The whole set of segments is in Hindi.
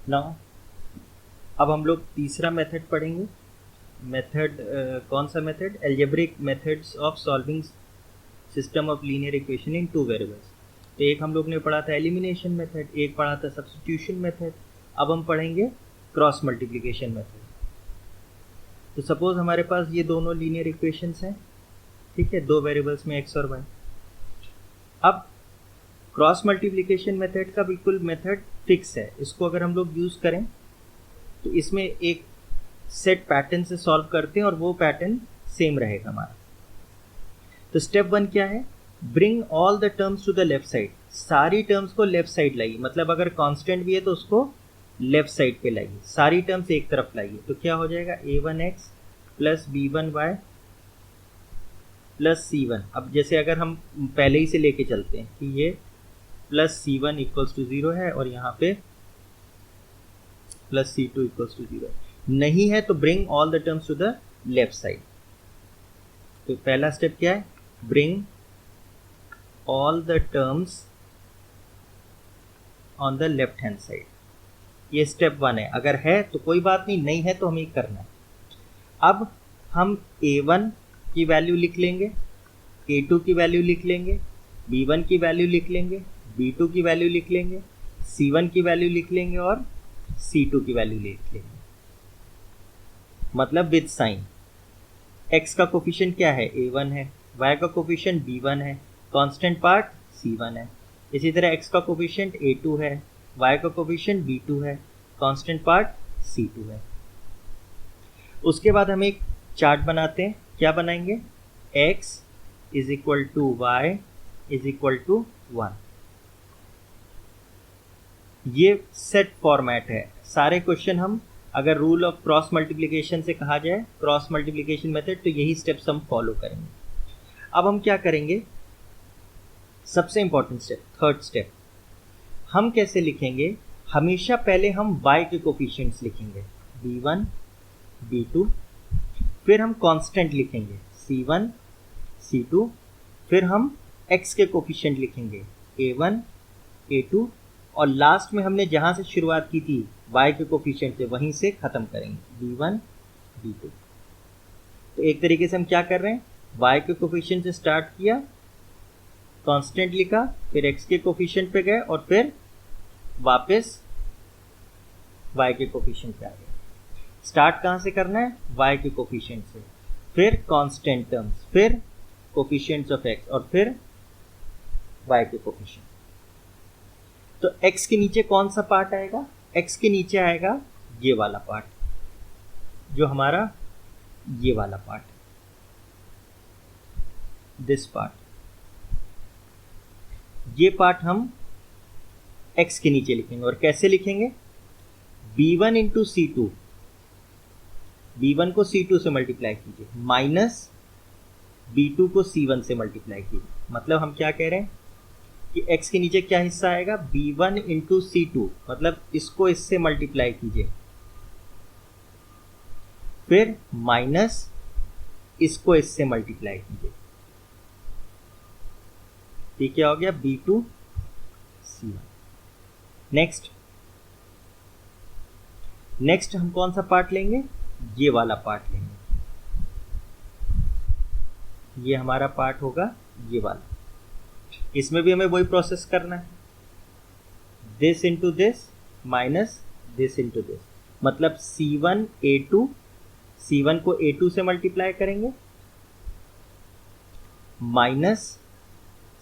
नाउ अब हम लोग तीसरा मेथड पढ़ेंगे। मेथड कौन सा method? Algebraic methods of solving system of linear equation in two variables. तो एक हम लोग ने पढ़ा था एलिमिनेशन मेथड, एक पढ़ा था सब्स्टिट्यूशन मेथड, अब हम पढ़ेंगे क्रॉस मल्टीप्लिकेशन मेथड। तो सपोज हमारे पास ये दोनों लीनियर इक्वेशंस हैं, ठीक है, दो वेरिएबल्स में x और y। अब क्रॉस मल्टीप्लिकेशन मेथड का बिल्कुल मेथड फिक्स है, इसको अगर हम लोग यूज करें तो इसमें एक सेट पैटर्न से सॉल्व करते हैं और वो पैटर्न सेम रहेगा हमारा। तो स्टेप 1 क्या है? Bring all the terms to the left side. सारी टर्म्स को लेफ्ट साइड लाइए, मतलब अगर कांस्टेंट भी है तो उसको लेफ्ट साइड पे लाइए, सारी टर्म्स एक तरफ लाइए। तो क्या हो जाएगा? a1x plus b1y plus c1। अब जैसे अगर हम पहले ही से लेके चलते हैं कि ये प्लस c1 इक्वल्स टू 0 है और यहाँ पे प्लस c2 इक्वल्स टू 0 है। नहीं है तो bring all the terms to the left side. तो पहला स्टेप क्या है? Bring all the terms on the left hand side. ये स्टेप 1 है। अगर है तो कोई बात नहीं है तो हमें करना है। अब हम a1 की वैल्यू लिख लेंगे, a2 की वैल्यू लिख लेंगे, b1 की वैल्यू लिख लेंगे, b2 की वैल्यू लिख लेंगे, c1 की वैल्यू लिख लेंगे और c2 की वैल्यू लिख लेंगे, मतलब विद साइन। x का कोफिशिएंट क्या है? a1 है, y का कोफिशिएंट b1 है, कांस्टेंट पार्ट c1 है। इसी तरह x का कोफिशिएंट a2 है, y का कोफिशिएंट b2 है, कांस्टेंट पार्ट c2 है। उसके बाद हम एक चार्ट बनाते हैं। क्या बनाएंगे? x is equal to y is equal to 1। ये सेट फॉर्मेट है। सारे क्वेश्चन हम अगर रूल ऑफ क्रॉस मल्टीप्लिकेशन से कहा जाए, क्रॉस मल्टीप्लिकेशन मेथड, तो यही स्टेप्स हम फॉलो करेंगे। अब हम क्या करेंगे? सबसे इंपॉर्टेंट स्टेप, थर्ड स्टेप, हम कैसे लिखेंगे? हमेशा पहले हम y के कोफिशिएंट्स लिखेंगे, b1 b2, फिर हम कांस्टेंट लिखेंगे c1 c2, फिर हम x के कोफिशिएंट लिखेंगे a1 a2, और लास्ट में हमने जहां से शुरुआत की थी y के कोफिशिएंट से, वहीं से खत्म करेंगे b1 b2। तो एक तरीके से हम क्या कर रहे हैं? y के कोफिशिएंट से स्टार्ट किया, कांस्टेंट लिखा, फिर x के कोफिशिएंट पे गए और फिर वापस y के कोफिशिएंट पे आ गए। स्टार्ट कहां से करना है? y के कोफिशिएंट से, फिर कांस्टेंट टर्म्स, फिर कोफिशिएंट्स ऑफ x और फिर y के कोफिशिएंट। तो x के नीचे कौन सा पार्ट आएगा? x के नीचे आएगा ये वाला पार्ट, जो हमारा ये वाला पार्ट, दिस पार्ट। ये पार्ट हम x के नीचे लिखेंगे। और कैसे लिखेंगे? b1 इंटू c2, b1 को c2 से मल्टीप्लाई कीजिए, माइनस b2 को c1 से मल्टीप्लाई कीजिए। मतलब हम क्या कह रहे हैं कि x के नीचे क्या हिस्सा आएगा? b1 इंटू c2, मतलब इसको इससे मल्टीप्लाई कीजिए, फिर माइनस इसको इससे मल्टीप्लाई कीजिए। ये क्या हो गया? b2 c1। नेक्स्ट हम कौन सा पार्ट लेंगे? ये वाला पार्ट लेंगे। ये हमारा पार्ट होगा ये वाला। इसमें भी हमें वही प्रोसेस करना है, this into this minus this into this, मतलब c1 a2, c1 को a2 से मल्टीप्लाई करेंगे, माइनस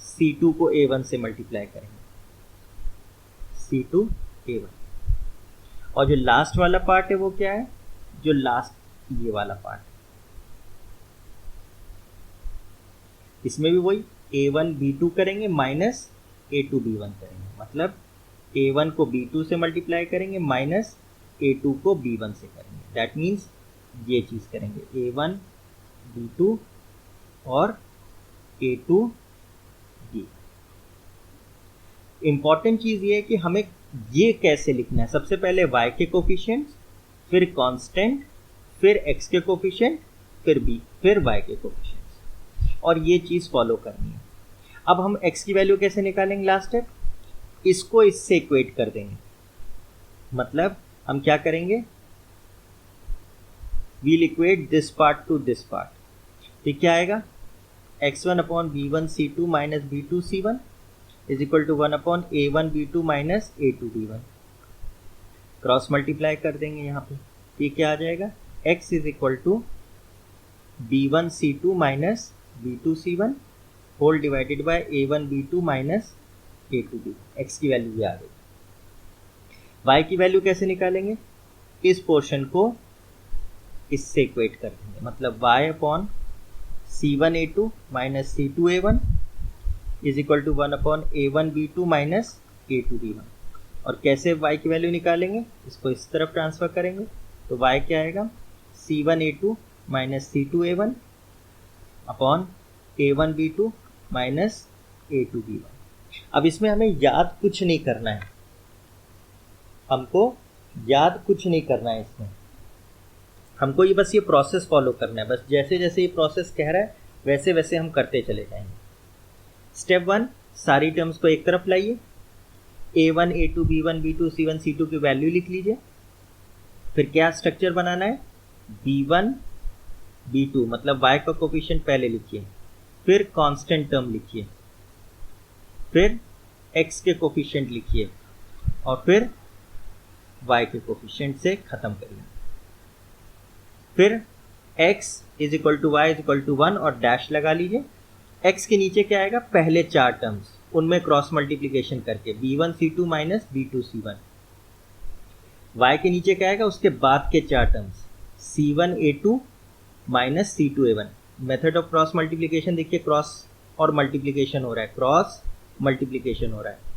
c2 को a1 से मल्टीप्लाई करेंगे, c2 a1। और जो लास्ट वाला पार्ट है वो क्या है? जो लास्ट ये वाला पार्ट, इसमें भी वही a1 b2 करेंगे माइनस a2 b1 करेंगे, मतलब a1 को b2 से मल्टीप्लाई करेंगे माइनस a2 को b1 से करेंगे। दैट मीन्स ये चीज करेंगे, a1 b2 और a2 b। इंपॉर्टेंट चीज ये है कि हमें ये कैसे लिखना है। सबसे पहले y के कोफिशिएंट्स, फिर कांस्टेंट, फिर x के कोफिशिएंट, फिर b, फिर y के कोफिशिएंट्स, और ये चीज फॉलो करनी है। अब हम x की वैल्यू कैसे निकालेंगे? लास्ट स्टेप, इसको इससे इक्वेट कर देंगे, मतलब हम क्या करेंगे, we'll equate this part to this part. तो क्या आएगा, x1 upon b1c2 minus b2c1 is equal to 1 upon a1b2 minus a2b1। Cross multiply कर देंगे यहाँ पे, ये क्या आ जाएगा, x is equal to b1c2 minus b2c1 whole divided by a1b2 minus a2b1। x की वैल्यू ये आ गई। y की वैल्यू कैसे निकालेंगे, इस पोर्शन को इससे इक्वेट कर देंगे, मतलब y upon c1a2 minus c2a1 is equal to 1 upon a1b2 minus a2b1। और कैसे y की वैल्यू निकालेंगे, इसको इस तरफ ट्रांसफर करेंगे, तो y क्या आएगा, c1a2 minus c2a1 upon a1b2 minus a2b1। अब इसमें हमें याद कुछ नहीं करना है, हमको याद कुछ नहीं करना है इसमें, हमको ये बस ये प्रोसेस फॉलो करना है। बस जैसे जैसे ये प्रोसेस कह रहा है वैसे वैसे हम करते चले जाएंगे। स्टेप 1, सारी टर्म्स को एक तरफ लाइए, a1 a2 b1 b2 c1 c2 की वैल्यू लिख लीजिए। फिर क्या स्ट्रक्चर बनाना है, b1 b2 मतलब y का कोफिशिएंट पहले लिखिए, फिर कांस्टेंट टर्म लिखिए, फिर x के कोफिशिएंट लिखिए और फिर y के कोफिशिएंट से खत्म करिए। फिर x is equal to y is equal to 1 और डैश लगा लीजिए। x के नीचे क्या आएगा, पहले 4 टर्म्स, उनमें क्रॉस मल्टीप्लिकेशन करके b1c2 माइनस b2c1। y के नीचे क्या आएगा, उसके बाद के 4 terms c1a2 minus c2a1। Method of cross multiplication देखिए, क्रॉस और मल्टीप्लिकेशन हो रहा है, क्रॉस मल्टीप्लिकेशन हो रहा है।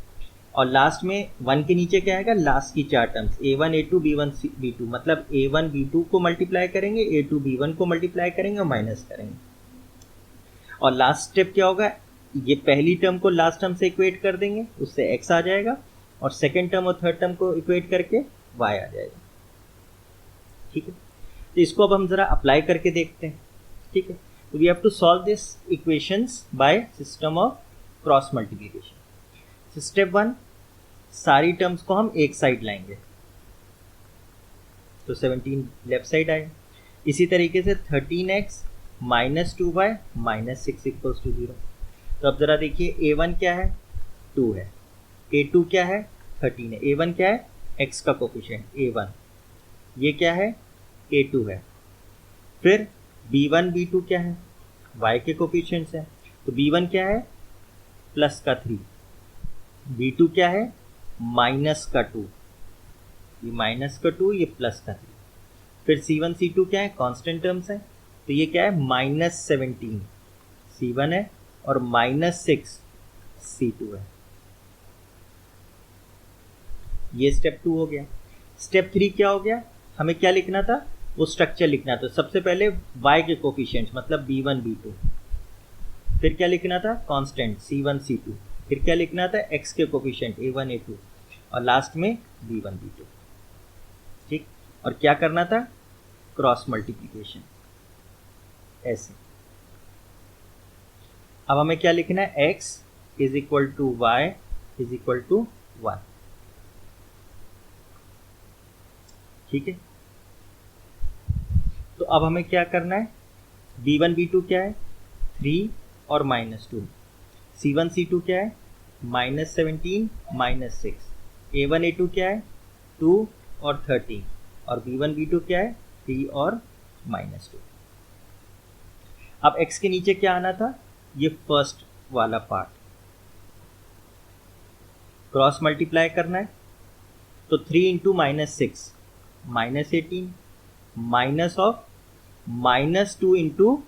और लास्ट में 1 के नीचे क्या आएगा, लास्ट की 4 terms a1 a2 b1 b2 मतलब a1 b2 को मल्टीप्लाई करेंगे, a2 b1 को मल्टीप्लाई करेंगे और माइनस करेंगे। और लास्ट स्टेप क्या होगा, ये पहली टर्म को लास्ट टर्म से इक्वेट कर देंगे, उससे x आ जाएगा, और सेकेंड टर्म और थर्ड टर्म को इक्वेट करके y आ जाएगा। ठीक है, तो इसको अब हम जरा अप्लाई करके देखते हैं। ठीक है, तो we have to solve this equations by system of cross multiplication. Step 1, सारी टर्म्स को हम एक साइड लाएंगे, तो 17 लेफ्ट साइड आए। इसी तरीके से 13x minus 2y minus 6 equals to 0। तो अब जरा देखिए, a1 क्या है, 2 है, a2 क्या है, 13 है, a1 क्या है, x का कोफिशिएंट a1, ये क्या है, a2 है। फिर b1 b2 क्या है, y के कोफिशिएंट्स हैं, तो b1 क्या है, प्लस का 3, b2 क्या है, माइनस का 2, ये माइनस का 2, ये प्लस का 3। फिर c1 c2 क्या है, कांस्टेंट टर्म्स है, तो ये क्या है, माइनस 17 c1 है और माइनस 6 c2 है। ये स्टेप 2 हो गया। स्टेप 3 क्या हो गया, हमें क्या लिखना था, वो स्ट्रक्चर लिखना था। सबसे पहले y के कोफिशिएंट्स मतलब b1 b2, फिर क्या लिखना था, कांस्टेंट c1 c2, फिर क्या लिखना था, x के कोफिशिएंट a1 a2 और लास्ट में b1 b2। ठीक, और क्या करना था, क्रॉस मल्टीप्लिकेशन ऐसे। अब हमें क्या लिखना है, x is equal to y is equal to 1। ठीक है, तो अब हमें क्या करना है, b1 b2 क्या है, 3 और माइनस 2, c1 c2 क्या है, माइनस 17 माइनस 6, a1 a2 क्या है, 2 और 13, और b1 b2 क्या है, 3 और माइनस 2। अब x के नीचे क्या आना था, ये फर्स्ट वाला पार्ट, क्रॉस मल्टीप्लाई करना है, तो 3 into minus 6 minus 18 minus of minus 2 into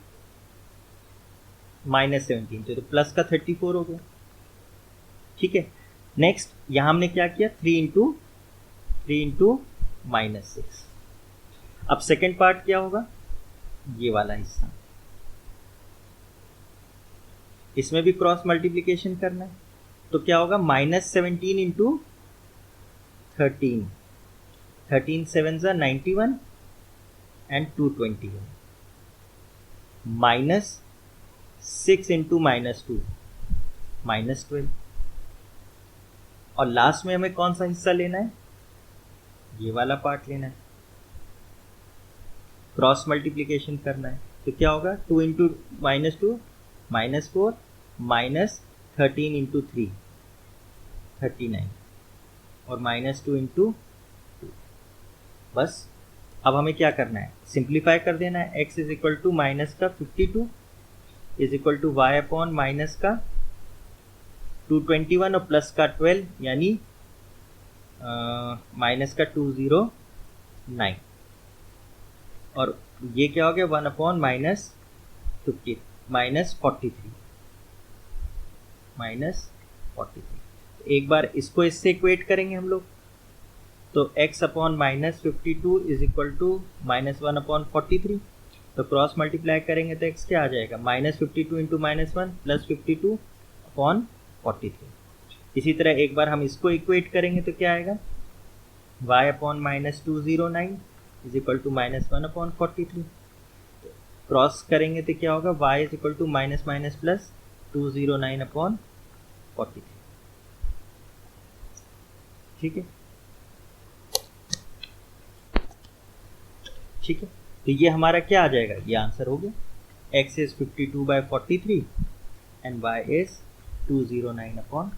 minus 17, तो प्लस का 34 हो गया। ठीक है, नेक्स्ट यहां हमने क्या किया, 3 इंटू माइनस 6। अब सेकेंड पार्ट क्या होगा, ये वाला हिस्सा, इसमें भी क्रॉस मल्टीप्लिकेशन करना है, तो क्या होगा, माइनस 17 इंटू 13, 13 7 ज़ा 91 and 221, minus 6 into minus 2 minus 12, और लास्ट में हमें कौन सा हिस्सा लेना है, ये वाला पार्ट लेना है, क्रॉस मल्टीप्लिकेशन करना है। तो क्या होगा, 2 इंटू -2 -4 -13 इंटू 3 39 और -2 इंटू 2। बस अब हमें क्या करना है, सिंप्लीफाई कर देना है। x is equal to minus का 52 is equal to y upon minus का 221 और प्लस का 12 यानी माइनस का 209 और ये क्या हो गया 1 अपॉन -43 एक बार इसको इससे इक्वेट करेंगे हम लोग, तो x upon -52 is equal to -1 upon 43। तो क्रॉस मल्टीप्लाई करेंगे तो x क्या आ जाएगा, -52 इंटू -1 प्लस 52 अपॉन 43। इसी तरह एक बार हम इसको इक्वेट करेंगे तो क्या आएगा, y upon -209 is equal to -1 upon 43। Cross करेंगे तो क्या होगा, y is equal to minus minus plus 209 upon 43। ठीक है, ठीक है। तो ये हमारा क्या आ जाएगा, ये आंसर हो गया, x is 52/43 and y is 209 upon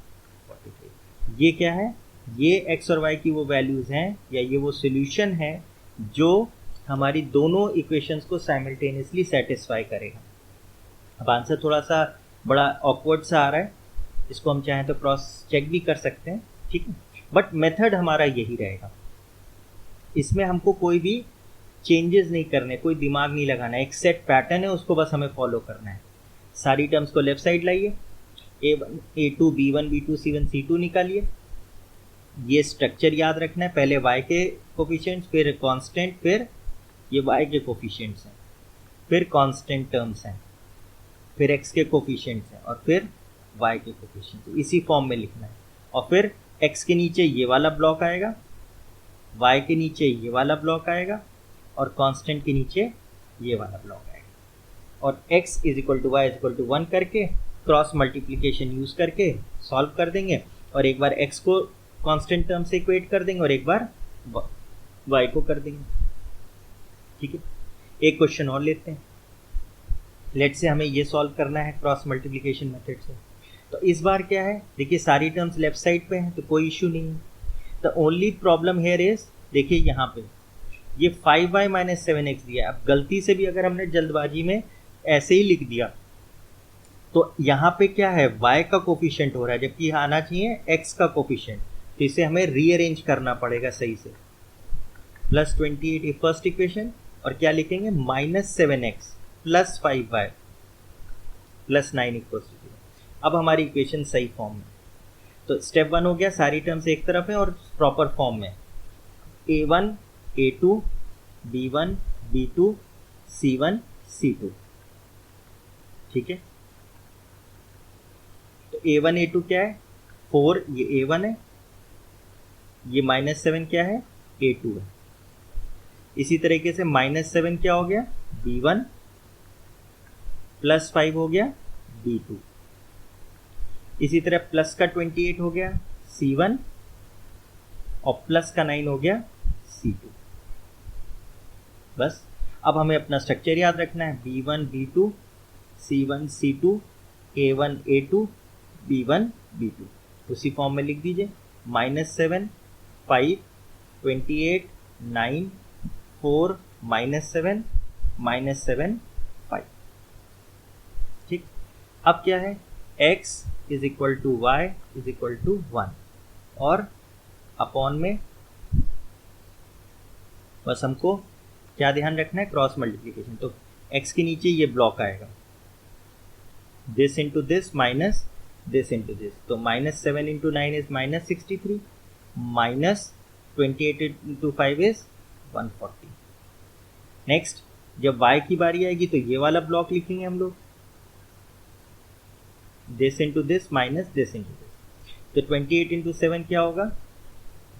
43। ये क्या है, ये x और y की वो वैल्यूज हैं या ये वो सोल्यूशन है जो हमारी दोनों इक्वेशंस को साइमल्टेनियसली सेटिस्फाई करेगा। अब आंसर थोड़ा सा बड़ा ऑकवर्ड सा आ रहा है, इसको हम चाहें तो क्रॉस चेक भी कर सकते हैं, ठीक है, बट मेथड हमारा यही रहेगा। इसमें हमको कोई भी चेंजेस नहीं करने, कोई दिमाग नहीं लगाना, एक सेट पैटर्न है उसको बस हमें फॉलो करना है। सारी टर्म्स को लेफ्ट साइड लाइए, a1 a2 b1 b2 c1 c2 निकालिए। ये स्ट्रक्चर याद रखना है, पहले y के कोफिशिएंट्स, फिर कांस्टेंट, फिर ये y के कोफिशिएंट्स हैं, फिर कांस्टेंट टर्म्स हैं, फिर x के कोफिशिएंट्स हैं और फिर y के कोफिशिएंट्स, इसी फॉर्म में लिखना है। और फिर x के नीचे ये वाला ब्लॉक आएगा, y के नीचे ये वाला ब्लॉक आएगा और कांस्टेंट के नीचे ये वाला ब्लॉक आएगा। और x is equal to y is equal to 1 करके क्रॉस मल्टीप्लिकेशन यूज करके सॉल्व कर देंगे, और एक बार x को कांस्टेंट टर्म से इक्वेट कर देंगे और एक बार y को कर देंगे। ठीक है, एक क्वेश्चन और लेते हैं। लेट से हमें ये सॉल्व करना है क्रॉस मल्टीप्लिकेशन मेथड से। तो इस बार क्या है, देखिए सारी टर्म्स लेफ्ट साइड पे हैं तो कोई इश्यू नहीं है। The only problem here is, देखिए यहाँ पे ये 5y माइनस 7x दिया है। अब गलती से भी अगर हमने जल्दबाजी में ऐसे ही लिख दिया तो यहाँ पे क्या है, y का कोफिशिएंट हो रहा है जबकि यहाँ आना चाहिए x का कोफिशिएंट, तो इसे हमें रीअरेंज करना पड़ेगा सही से। प्लस 28 ये फर्स्ट इक्वेशन, और क्या लिखेंगे, -7x plus 5y plus 9 equals to 0। अब हमारी इक्वेशन सही फॉर्म में। तो स्टेप 1 हो गया, सारी टर्म्स एक तरफ है और प्रॉपर फॉर्म में, a1 a2 b1 b2 c1 c2। ठीक है, तो a1 a2 क्या है, 4, ये a1 है, ये -7 क्या है, a2 है। इसी तरीके से -7 क्या हो गया, b1 प्लस 5 हो गया b2। इसी तरह प्लस का 28 हो गया c1 और प्लस का 9 हो गया c2। बस अब हमें अपना स्ट्रक्चर याद रखना है, b1 b2 c1 c2 a1 a2 b1 b2, उसी फॉर्म में लिख दीजिए। -7 5 28 9 4 -7 -7 5। ठीक, अब क्या है, x is equal to y is equal to 1 और अपॉन में बस हमको क्या ध्यान रखना है, क्रॉस मल्टीप्लिकेशन। तो x के नीचे ये ब्लॉक आएगा, this into this minus this into this, तो -7 into 9 is -63 -28 into 5 is 140। Next जब y की बारी आएगी तो ये वाला ब्लॉक लिखेंगे हम लोग, this into this minus this into this, तो 28 इंटू 7 क्या होगा,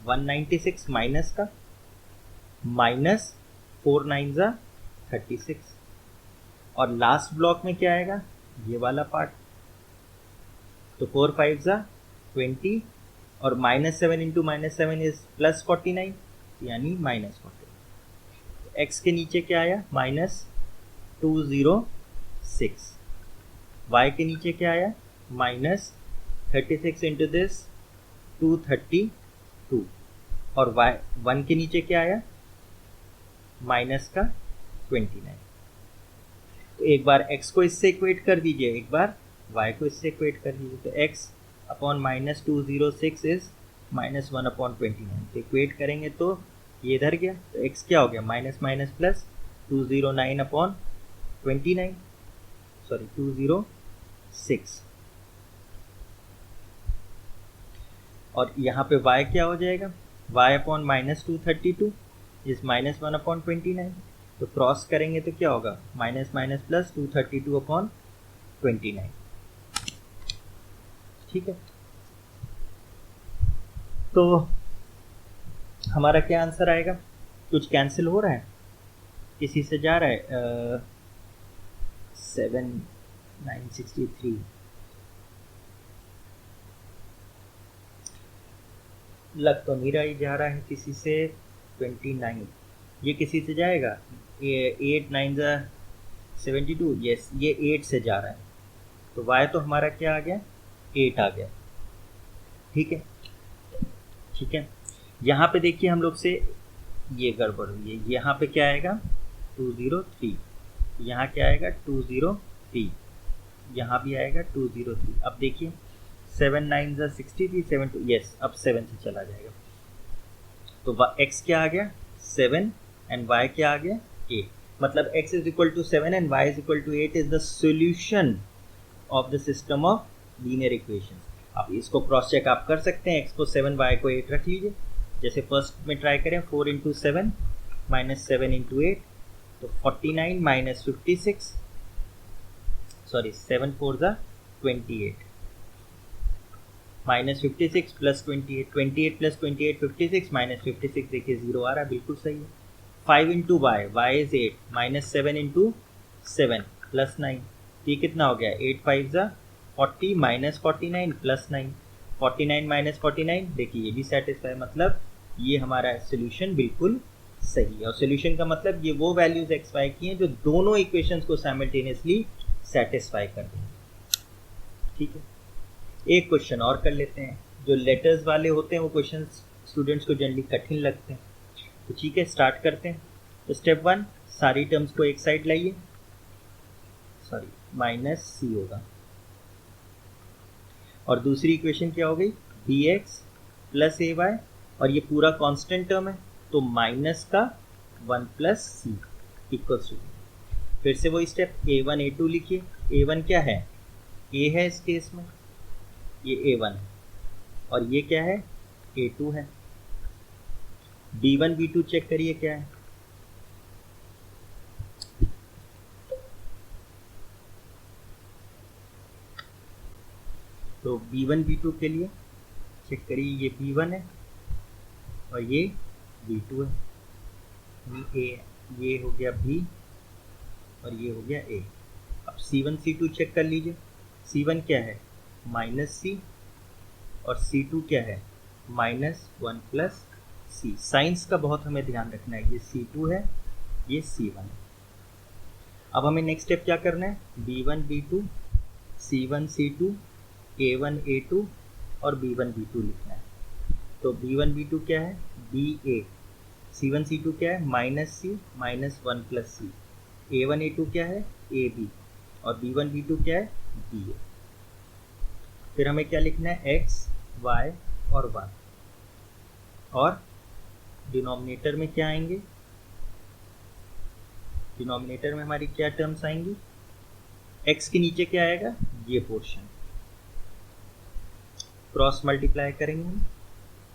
196 माइनस का माइनस 4 9 जा 36, और लास्ट ब्लॉक में क्या आएगा, ये वाला पार्ट, तो 4 5 जा 20 और -7 इंटू -7 इज +49, यानी -40। एक्स के नीचे क्या आया -206, वाई के नीचे क्या आया -36 इंटू दिस 232, और वाई 1 के नीचे क्या आया माइनस का 29। तो एक बार x को इससे इक्वेट कर दीजिए, एक बार y को इससे इक्वेट कर दीजिए। तो x अपॉन -206 इज -1/29। तो इक्वेट करेंगे तो ये इधर गया, तो x क्या हो गया माइनस माइनस प्लस 209/29, सॉरी 206, और यहाँ पे y क्या हो जाएगा y अपॉन -232 इज -1/29। तो क्रॉस करेंगे तो क्या होगा माइनस माइनस प्लस 232/29। ठीक है, तो हमारा क्या आंसर आएगा? कुछ कैंसिल हो रहा है, किसी से जा रहा है 7963, लग तो नहीं रहा ही जा रहा है किसी से 29, ये किसी से जाएगा 8 9 72, यस ये 8 से जा रहा है, तो y तो हमारा क्या आ गया 8 आ गया। ठीक है, ठीक है, यहाँ पे देखिए हम लोग से ये गड़बड़ हुई है, यहाँ पे क्या आएगा 203, यहाँ क्या आएगा 203, यहाँ भी आएगा 203। अब देखिए 7 9 63, 7 2, यस अब 7 से चला जाएगा, तो x क्या आ गया 7 एंड y क्या आ गया 8, मतलब x is equal to 7 and y is equal to 8 is the solution of the system of linear equations. आप इसको क्रॉस चेक आप कर सकते हैं, x को 7 y को 8 रख लीजिए, जैसे फर्स्ट में ट्राई करें 4 इंटू 7 माइनस 7 इंटू 8, तो 49 माइनस 56, सॉरी 7 4 ज़ा 28, माइनस 56 प्लस 28, 28 प्लस 28 56, माइनस 56 देखिए 0 आ रहा है, बिल्कुल सही है। 5 into y, y is 8, minus 7 into 7 plus 9, ये कितना हो गया 8 5 ज़ा 40 माइनस 49 प्लस 9, 49 माइनस 49 देखिए ये भी सेटिस्फाई, मतलब ये हमारा सोल्यूशन बिल्कुल सही है। और सोल्यूशन का मतलब ये वो वैल्यूज एक्स वाई की हैं जो दोनों इक्वेशंस को साइमल्टेनियसली सेटिस्फाई कर देंगे। ठीक है, एक क्वेश्चन और कर लेते हैं, जो लेटर्स वाले होते हैं वो क्वेश्चन स्टूडेंट्स को जनरली कठिन लगते हैं, तो ठीक है स्टार्ट करते हैं। तो स्टेप 1, सारी टर्म्स को एक साइड लाइए, सॉरी माइनस सी होगा, और दूसरी इक्वेशन क्या हो गई dx प्लस ए वाई, और ये पूरा कांस्टेंट टर्म है तो माइनस का 1 प्लस सी इक्वल्स टू, फिर से वही स्टेप a1 a2 लिखिए, a1 क्या है a है इस केस में, ये a1 है, और ये क्या है a2 है। b1 b2 चेक करिए क्या है, तो b1 b2 के लिए चेक करिए, ये b1 है और ये b2 है, ये हो गया b और ये हो गया a। अब c1 c2 चेक कर लीजिए, c1 क्या है माइनस सी और c2 क्या है माइनस 1 प्लस सी। साइंस का बहुत हमें ध्यान रखना है, ये c2 है ये c1 है। अब हमें नेक्स्ट स्टेप क्या करना है, b1 b2 c1 c2 a1 a2 और b1 b2 लिखना है। तो b1 b2 क्या है ba, c1 c2 क्या है माइनस सी माइनस 1 प्लस सी, a1 a2 क्या है ab और b1 b2 क्या है ba। फिर हमें क्या लिखना है x y और 1, और डिनोमिनेटर में क्या आएंगे, डिनोमिनेटर में हमारी क्या टर्म्स आएंगी, x के नीचे क्या आएगा ये पोर्शन, क्रॉस मल्टीप्लाई करेंगे हम,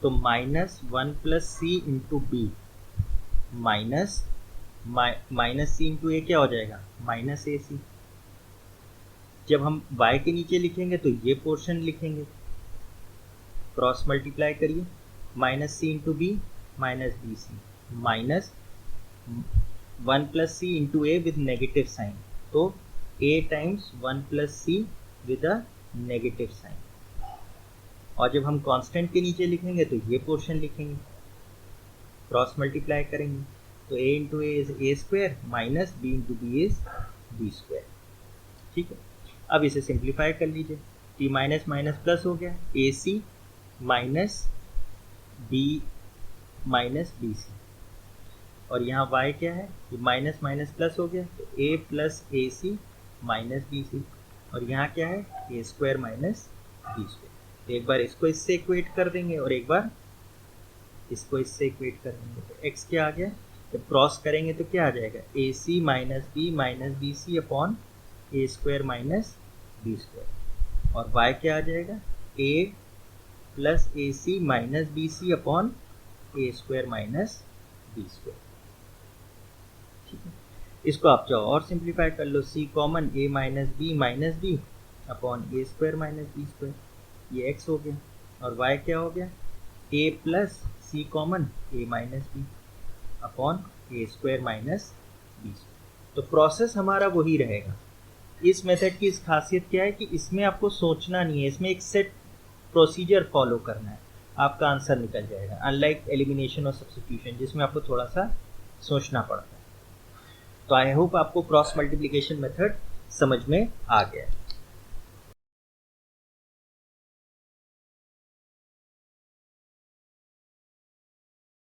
तो minus 1 plus c into b minus c into ए क्या हो जाएगा माइनस ए सी। जब हम y के नीचे लिखेंगे तो ये पोर्शन लिखेंगे, क्रॉस मल्टीप्लाई करिए, minus c into b minus B c, minus 1 plus c into a with negative sign, तो a times 1 plus c with a negative sign. और जब हम कांस्टेंट के नीचे लिखेंगे तो ये पोर्शन लिखेंगे, क्रॉस मल्टीप्लाई करेंगे तो a into a is a square minus b into b is b square. ठीक है, अब इसे सिंप्लीफाई कर लीजिए, t माइनस माइनस प्लस हो गया, A C minus B minus B C, और यहाँ y क्या है, ये माइनस माइनस प्लस हो गया तो a plus a C minus B C, और यहाँ क्या है, a square minus b square. तो एक बार इसको इससे इक्वेट कर देंगे और एक बार इसको इससे इक्वेट कर देंगे, तो x क्या आ गया, जब क्रॉस करेंगे तो क्या आ जाएगा, a C minus B c upon a square minus b square, और y क्या आ जाएगा, a plus a C minus B c upon a square minus b square. ठीक है, इसको आप चाहो और सिंप्लीफाई कर लो, c common a minus b upon a square minus b square, ये x हो गया, और y क्या हो गया, a plus c common a minus b upon a square minus b square. तो प्रोसेस हमारा वही रहेगा। इस मेथड की इस खासियत क्या है कि इसमें आपको सोचना नहीं है, इसमें एक सेट प्रोसीजर फॉलो करना है, आपका आंसर निकल जाएगा, अनलाइक एलिमिनेशन और सब्स्टिट्यूशन जिसमें आपको थोड़ा सा सोचना पड़ता है। तो आई होप आपको क्रॉस मल्टीप्लिकेशन मेथड समझ में आ गया है।